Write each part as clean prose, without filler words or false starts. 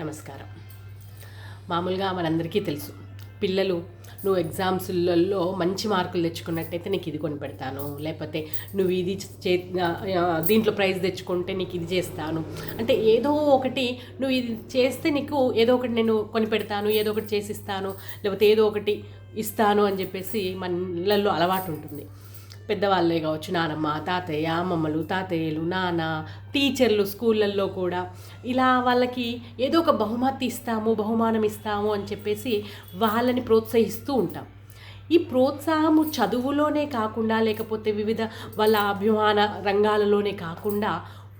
నమస్కారం. మామూలుగా మనందరికీ తెలుసు, పిల్లలు నువ్వు ఎగ్జామ్స్లలో మంచి మార్కులు తెచ్చుకున్నట్టయితే నీకు ఇది కొని పెడతాను, లేకపోతే నువ్వు ఇది దీంట్లో ప్రైజ్ తెచ్చుకుంటే నీకు ఇది చేస్తాను అంటే ఏదో ఒకటి నువ్వు ఇది చేస్తే నీకు ఏదో ఒకటి నేను కొని పెడతాను, ఏదో ఒకటి చేసిస్తాను, లేకపోతే ఏదో ఒకటి ఇస్తాను అని చెప్పేసి మన ఇళ్ళల్లో అలవాటు ఉంటుంది. పెద్దవాళ్ళే కావచ్చు, నానమ్మ, తాతయ్య, అమ్మమ్మలు, తాతయ్యలు, నాన్న, టీచర్లు, స్కూళ్ళల్లో కూడా ఇలా వాళ్ళకి ఏదో ఒక బహుమానం ఇస్తాము అని చెప్పేసి వాళ్ళని ప్రోత్సహిస్తూ ఉంటాం. ఈ ప్రోత్సాహము చదువులోనే కాకుండా, లేకపోతే వివిధ వాళ్ళ అభిమాన రంగాలలోనే కాకుండా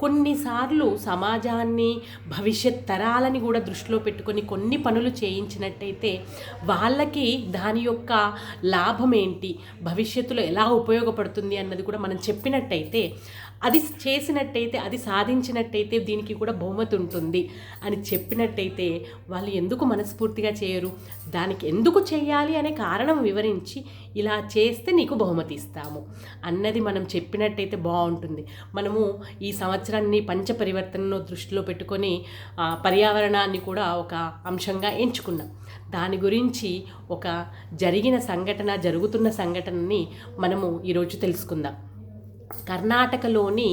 కొన్నిసార్లు సమాజాన్ని, భవిష్యత్ తరాలని కూడా దృష్టిలో పెట్టుకొని కొన్ని పనులు చేయించినట్టయితే వాళ్ళకి దాని యొక్క లాభం ఏంటి, భవిష్యత్తులో ఎలా ఉపయోగపడుతుంది అన్నది కూడా మనం చెప్పినట్టయితే, అది చేసినట్టయితే, అది సాధించినట్టయితే దీనికి కూడా బహుమతి ఉంటుంది అని చెప్పినట్టయితే వాళ్ళు ఎందుకు మనస్ఫూర్తిగా చేయరు? దానికి ఎందుకు చేయాలి అనే కారణం వివరించి ఇలా చేస్తే నీకు బహుమతి ఇస్తాము అన్నది మనం చెప్పినట్టయితే బాగుంటుంది. మనము ఈ సంవత్సరాన్ని పంచ పరివర్తనను దృష్టిలో పెట్టుకొని పర్యావరణాన్ని కూడా ఒక అంశంగా ఎంచుకున్నాం. దాని గురించి ఒక జరుగుతున్న సంఘటనని మనము ఈరోజు తెలుసుకుందాం. కర్ణాటకలోని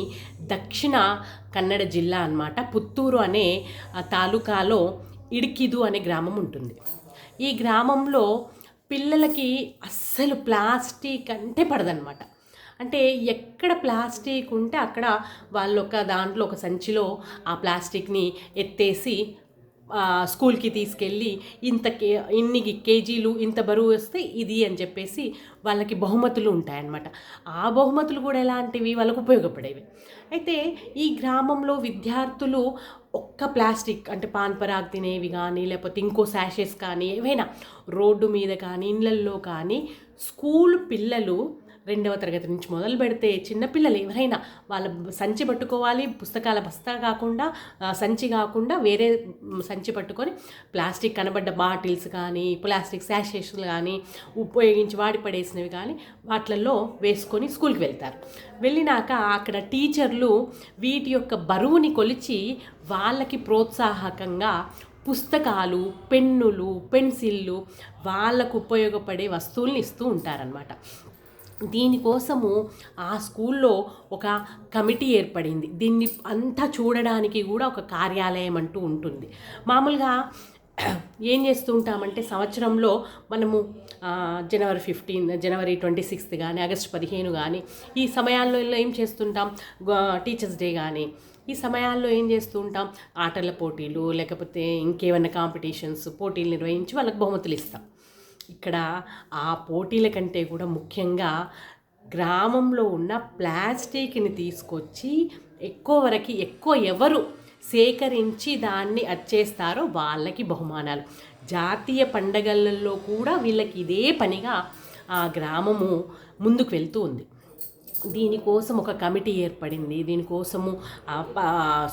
దక్షిణ కన్నడ జిల్లా అన్నమాట, పుత్తూరు అనే తాలూకాలో ఇడికిదు అనే గ్రామం ఉంటుంది. ఈ గ్రామంలో పిల్లలకి అస్సలు ప్లాస్టిక్ అంటే పడదనమాట. అంటే ఎక్కడ ప్లాస్టిక్ ఉంటే అక్కడ వాళ్ళు దాంట్లో ఒక సంచిలో ఆ ప్లాస్టిక్ని ఎత్తేసి స్కూల్కి తీసుకెళ్ళి ఇన్ని కేజీలు ఇంత బరువు వస్తే ఇది అని చెప్పేసి వాళ్ళకి బహుమతులు ఉంటాయన్నమాట. ఆ బహుమతులు కూడా ఎలాంటివి, వాళ్ళకు ఉపయోగపడేవి. అయితే ఈ గ్రామంలో విద్యార్థులు ఒక్క ప్లాస్టిక్ అంటే పాన్ పరాగ్ తినేవి కానీ, లేకపోతే ఇంకో శాషెస్ కానీ, ఏవైనా రోడ్డు మీద కానీ, ఇళ్ళల్లో కానీ స్కూల్ పిల్లలు 2వ తరగతి నుంచి మొదలు పెడితే చిన్నపిల్లలు ఎవరైనా వాళ్ళ సంచి పట్టుకోవాలి, పుస్తకాల బస్తా కాకుండా, సంచి కాకుండా వేరే సంచి పట్టుకొని ప్లాస్టిక్ కనబడ్డ బాటిల్స్ కానీ, ప్లాస్టిక్ శాషెస్లు కానీ, ఉపయోగించి వాడి పడేసినవి కానీ వాటిల్లో వేసుకొని స్కూల్కి వెళ్తారు. వెళ్ళినాక అక్కడ టీచర్లు వీటి యొక్క బరువుని కొలిచి వాళ్ళకి ప్రోత్సాహకంగా పుస్తకాలు, పెన్నులు, పెన్సిళ్ళు, వాళ్ళకు ఉపయోగపడే వస్తువుల్ని ఇస్తూ ఉంటారనమాట. దీనికోసము ఆ స్కూల్లో ఒక కమిటీ ఏర్పడింది. దీన్ని అంతా చూడడానికి కూడా ఒక కార్యాలయం అంటూ ఉంటుంది. మామూలుగా ఏం చేస్తూ ఉంటామంటే సంవత్సరంలో మనము జనవరి 15, జనవరి 26 కానీ, ఆగస్టు 15 కానీ ఈ సమయాల్లో ఏం చేస్తుంటాం, టీచర్స్ డే కానీ ఈ సమయాల్లో ఏం చేస్తూ ఉంటాం, ఆటల పోటీలు, లేకపోతే ఇంకేమైనా కాంపిటీషన్స్, పోటీలు నిర్వహించి వాళ్ళకి బహుమతులు ఇస్తాం. ఇక్కడ ఆ పోటీల కంటే కూడా ముఖ్యంగా గ్రామంలో ఉన్న ప్లాస్టిక్ని తీసుకొచ్చి ఎక్కువ ఎవరు సేకరించి దాన్ని అచ్చేస్తారో వాళ్ళకి బహుమానాలు. జాతీయ పండగలలో కూడా వీళ్ళకి ఇదే పనిగా ఆ గ్రామము ముందుకు వెళ్తూ ఉంది. దీనికోసం ఒక కమిటీ ఏర్పడింది. దీనికోసము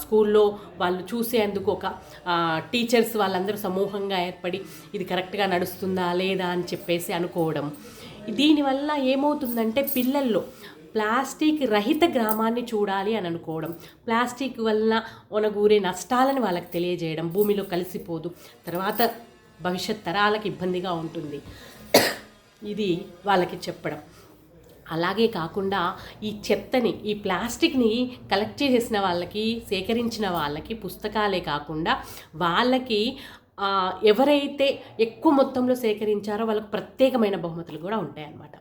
స్కూల్లో వాళ్ళు చూసేందుకు ఒక టీచర్స్ వాళ్ళందరూ సమూహంగా ఏర్పడి ఇది కరెక్ట్గా నడుస్తుందా లేదా అని చెప్పేసి అనుకోవడం. దీనివల్ల ఏమవుతుందంటే పిల్లల్లో ప్లాస్టిక్ రహిత గ్రామాన్ని చూడాలి అని అనుకోవడం, ప్లాస్టిక్ వలన ఒనగూరే నష్టాలను వాళ్ళకి తెలియజేయడం, భూమిలో కలిసిపోదు, తర్వాత భవిష్యత్ తరాలకు ఇబ్బందిగా ఉంటుంది, ఇది వాళ్ళకి చెప్పడం. అలాగే కాకుండా ఈ చెత్తని, ఈ ప్లాస్టిక్ని కలెక్ట్ చేసిన వాళ్ళకి, సేకరించిన వాళ్ళకి పుస్తకాలే కాకుండా వాళ్ళకి ఎవరైతే ఎక్కువ మొత్తంలో సేకరించారో వాళ్ళకు ప్రత్యేకమైన బహుమతులు కూడా ఉంటాయన్నమాట.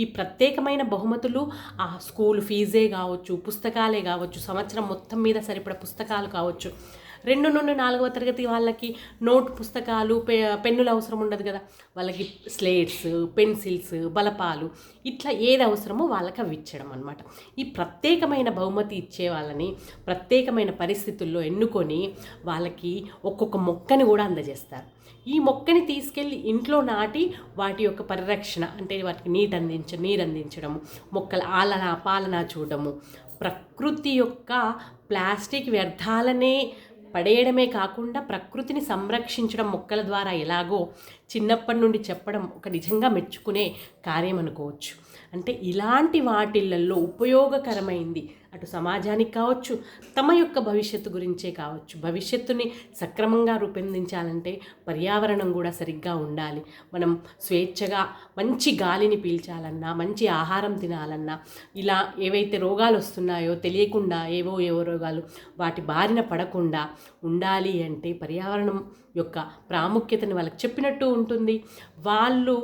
ఈ ప్రత్యేకమైన బహుమతులు ఆ స్కూల్ ఫీజే కావచ్చు, పుస్తకాలే కావచ్చు, సంవత్సరం మొత్తం మీద సరిపడ పుస్తకాలు కావచ్చు. 2 నుండి 4వ తరగతి వాళ్ళకి నోట్ పుస్తకాలు, పెన్నులు అవసరం ఉండదు కదా, వాళ్ళకి స్లేట్స్, పెన్సిల్స్, బలపాలు, ఇట్లా ఏది అవసరమో వాళ్ళకి అవి ఇచ్చడం అనమాట. ఈ ప్రత్యేకమైన బహుమతి ఇచ్చే వాళ్ళని ప్రత్యేకమైన పరిస్థితుల్లో ఎన్నుకొని వాళ్ళకి ఒక్కొక్క మొక్కని కూడా అందజేస్తారు. ఈ మొక్కని తీసుకెళ్ళి ఇంట్లో నాటి వాటి యొక్క పరిరక్షణ, అంటే వాటికి నీరు అందించడము, మొక్కల పాలన చూడడము, ప్రకృతి యొక్క ప్లాస్టిక్ వ్యర్థాలనే పడేయడమే కాకుండా ప్రకృతిని సంరక్షించడం మొక్కల ద్వారా ఎలాగో చిన్నప్పటి నుండి చెప్పడం ఒక నిజంగా మెచ్చుకునే కార్యం అనుకోవచ్చు. అంటే ఇలాంటి వాటిల్లో ఉపయోగకరమైంది అటు సమాజానికి కావచ్చు, తమ యొక్క భవిష్యత్తు గురించే కావచ్చు. భవిష్యత్తుని సక్రమంగా రూపొందించాలంటే పర్యావరణం కూడా సరిగ్గా ఉండాలి. మనం స్వేచ్ఛగా మంచి గాలిని పీల్చాలన్నా, మంచి ఆహారం తినాలన్నా, ఇలా ఏవైతే రోగాలు వస్తున్నాయో తెలియకుండా ఏవో రోగాలు వాటి బారిన పడకుండా ఉండాలి అంటే పర్యావరణం యొక్క ప్రాముఖ్యతని వాళ్ళకి చెప్పినట్టు ఉంటుంది. వాళ్ళు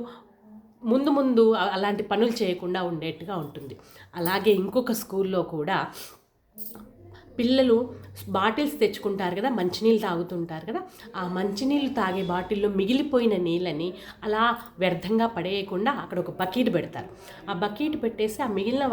ముందు అలాంటి పనులు చేయకుండా ఉండేట్టుగా ఉంటుంది. అలాగే ఇంకొక స్కూల్లో కూడా పిల్లలు బాటిల్స్ తెచ్చుకుంటారు కదా, మంచినీళ్ళు తాగుతుంటారు కదా, ఆ మంచినీళ్ళు తాగే బాటిల్లో మిగిలిపోయిన నీళ్ళని అలా వ్యర్థంగా పడేయకుండా అక్కడ ఒక బకెట్ పెడతారు. ఆ బకెట్ పెట్టేసి ఆ మిగిలిన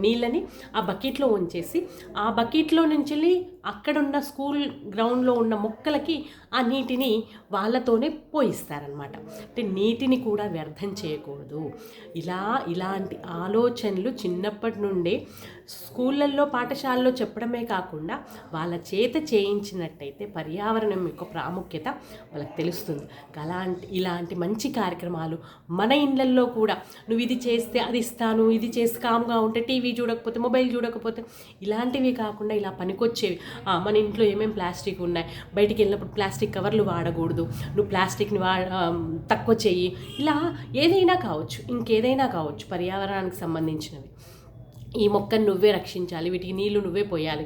నీళ్ళని ఆ బకెట్లో ఉంచేసి ఆ బకెట్లో నుంచి అక్కడున్న స్కూల్ గ్రౌండ్లో ఉన్న మొక్కలకి ఆ నీటిని వాళ్ళతోనే పోయిస్తారనమాట. అంటే నీటిని కూడా వ్యర్థం చేయకూడదు. ఇలాంటి ఆలోచనలు చిన్నప్పటి నుండే స్కూళ్ళల్లో పాఠశాలలో చెప్పడమే కాకుండా వాళ్ళ చేత చేయించినట్టయితే పర్యావరణం యొక్క ప్రాముఖ్యత వాళ్ళకి తెలుస్తుంది. ఇలాంటి మంచి కార్యక్రమాలు మన ఇళ్ళల్లో కూడా, నువ్వు ఇది చేస్తే అది ఇస్తాను, ఇది చేస్తే కామ్గా ఉంటే, టీవీ చూడకపోతే, మొబైల్ చూడకపోతే, ఇలాంటివి కాకుండా ఇలా పనికొచ్చేవి. మన ఇంట్లో ఏమేమి ప్లాస్టిక్ ఉన్నాయి, బయటికి వెళ్ళినప్పుడు ప్లాస్టిక్ కవర్లు వాడకూడదు, నువ్వు ప్లాస్టిక్ని తక్కువ చెయ్యి, ఇలా ఏదైనా కావచ్చు, ఇంకేదైనా కావచ్చు పర్యావరణానికి సంబంధించినవి. ఈ మొక్కను నువ్వే రక్షించాలి, వీటికి నీళ్లు నువ్వే పోయాలి,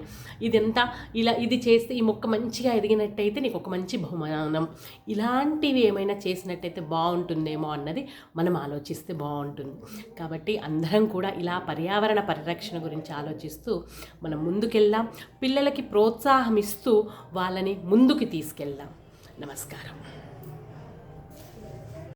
ఇది చేస్తే ఈ మొక్క మంచిగా ఎదిగినట్టయితే నీకు ఒక మంచి బహుమానం, ఇలాంటివి ఏమైనా చేసినట్టయితే బాగుంటుందేమో అన్నది మనం ఆలోచిస్తే బాగుంటుంది. కాబట్టి అందరం కూడా ఇలా పర్యావరణ పరిరక్షణ గురించి ఆలోచిస్తూ మనం ముందుకెళ్దాం. పిల్లలకి ప్రోత్సాహం ఇస్తూ వాళ్ళని ముందుకు తీసుకెళ్దాం. నమస్కారం.